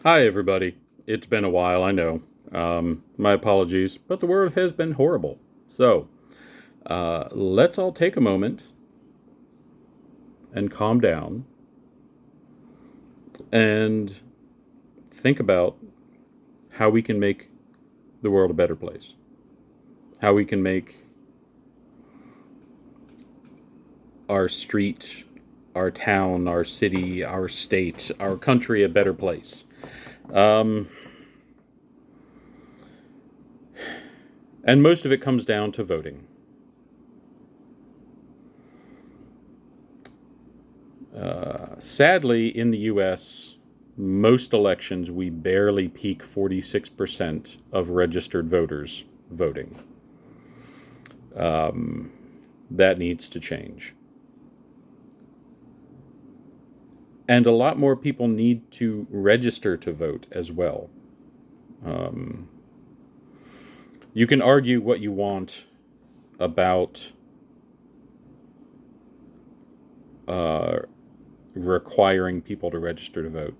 Hi, everybody. It's been a while, I know. My apologies, but the world has been horrible. So, let's all take a moment and calm down and think about how we can make the world a better place. How we can make our street, our town, our city, our state, our country a better place. Um, and most of it comes down to voting. Sadly, in the US, most elections we barely peak 46% of registered voters voting. That needs to change. And a lot more people need to register to vote as well. You can argue what you want about requiring people to register to vote.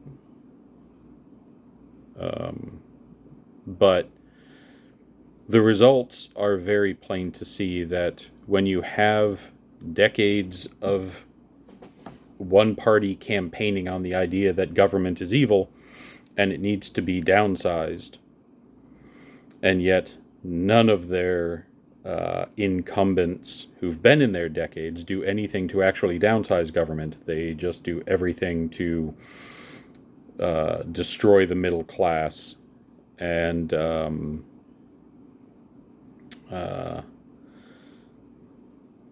But the results are very plain to see that when you have decades of one party campaigning on the idea that government is evil and it needs to be downsized, and yet none of their incumbents who've been in there decades do anything to actually downsize government. They just do everything to destroy the middle class and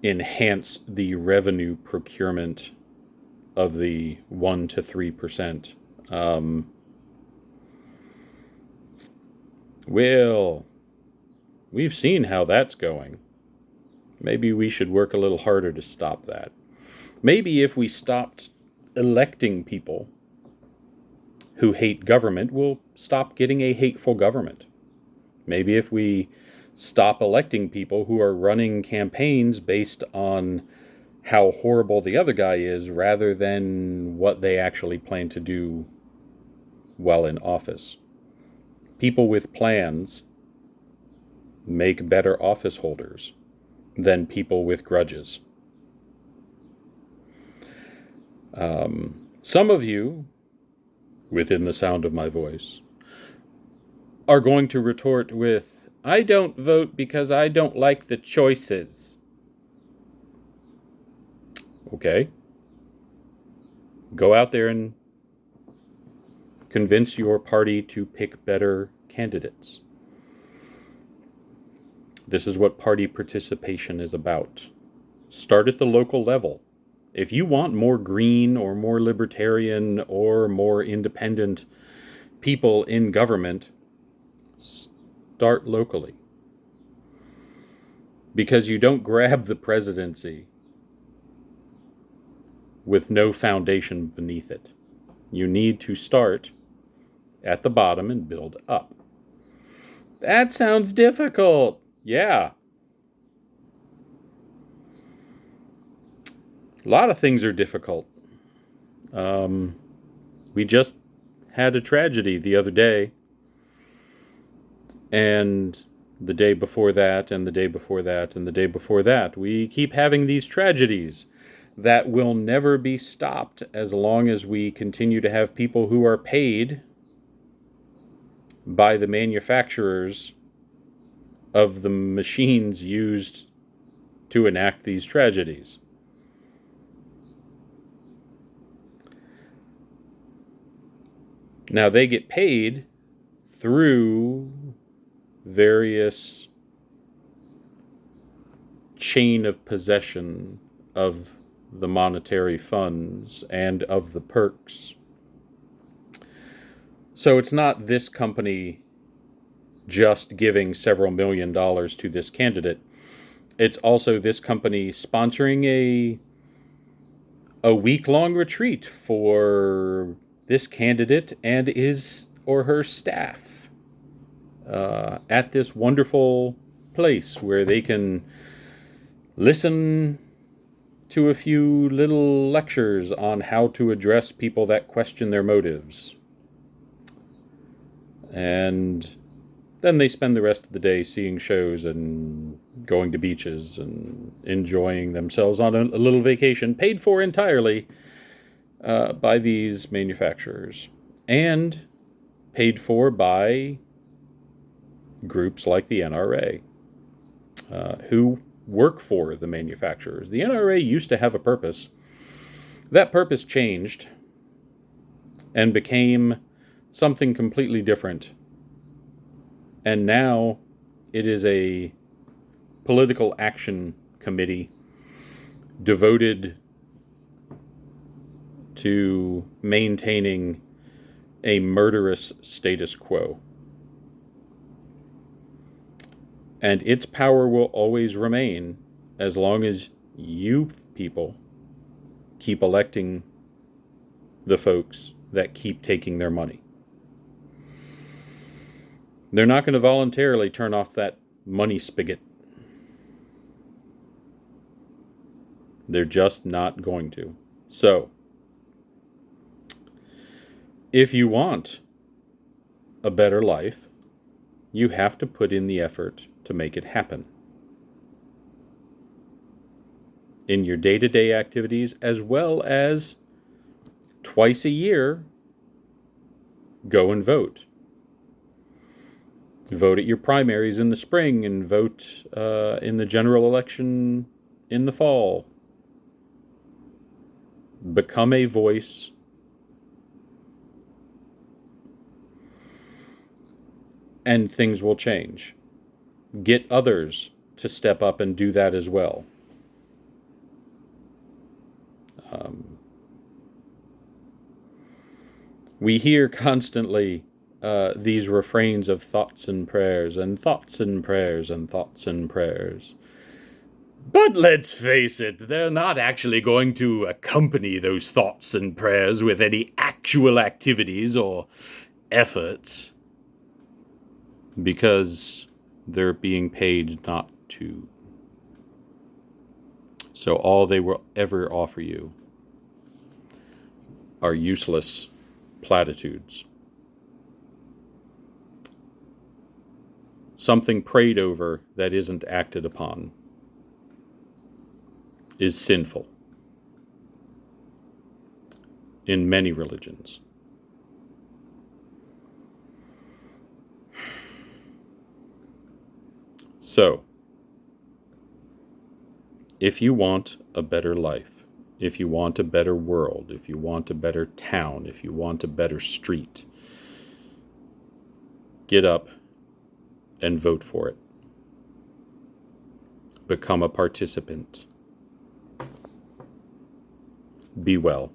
enhance the revenue procurement of the 1 to 3%. Well, we've seen how that's going. Maybe we should work a little harder to stop that. Maybe if we stopped electing people who hate government, we'll stop getting a hateful government. Maybe if we stop electing people who are running campaigns based on how horrible the other guy is rather than what they actually plan to do while in office. People with plans make better office holders than people with grudges. Some of you, within the sound of my voice, are going to retort with, I don't vote because I don't like the choices. Okay. Go out there and convince your party to pick better candidates. This is what party participation is about. Start at the local level. If you want more green or more libertarian or more independent people in government, start locally. Because you don't grab the presidency with no foundation beneath it. You need to start at the bottom and build up. That sounds difficult. Yeah. A lot of things are difficult. We just had a tragedy the other day, and the day before that, and the day before that, and the day before that. We keep having these tragedies that will never be stopped as long as we continue to have people who are paid by the manufacturers of the machines used to enact these tragedies. Now, they get paid through various chain of possession of the monetary funds and of the perks. So it's not this company just giving several $1,000,000 to this candidate. It's also this company sponsoring a week-long retreat for this candidate and his or her staff at this wonderful place where they can listen to a few little lectures on how to address people that question their motives. And then they spend the rest of the day seeing shows and going to beaches and enjoying themselves on a little vacation paid for entirely by these manufacturers and paid for by groups like the NRA, who work for the manufacturers. The NRA used to have a purpose. That purpose changed and became something completely different. And now it is a political action committee devoted to maintaining a murderous status quo. And its power will always remain as long as you people keep electing the folks that keep taking their money. They're not going to voluntarily turn off that money spigot. They're just not going to. So, if you want a better life, you have to put in the effort to make it happen. In your day-to-day activities, as well as twice a year, go and vote. Vote at your primaries in the spring and vote in the general election in the fall. Become a voice. And things will change. Get others to step up and do that as well. We hear constantly these refrains of thoughts and prayers, and thoughts and prayers, and thoughts and prayers. But let's face it, they're not actually going to accompany those thoughts and prayers with any actual activities or effort, because they're being paid not to. So all they will ever offer you are useless platitudes. Something prayed over that isn't acted upon is sinful in many religions. So, if you want a better life, if you want a better world, if you want a better town, if you want a better street, get up and vote for it. Become a participant. Be well.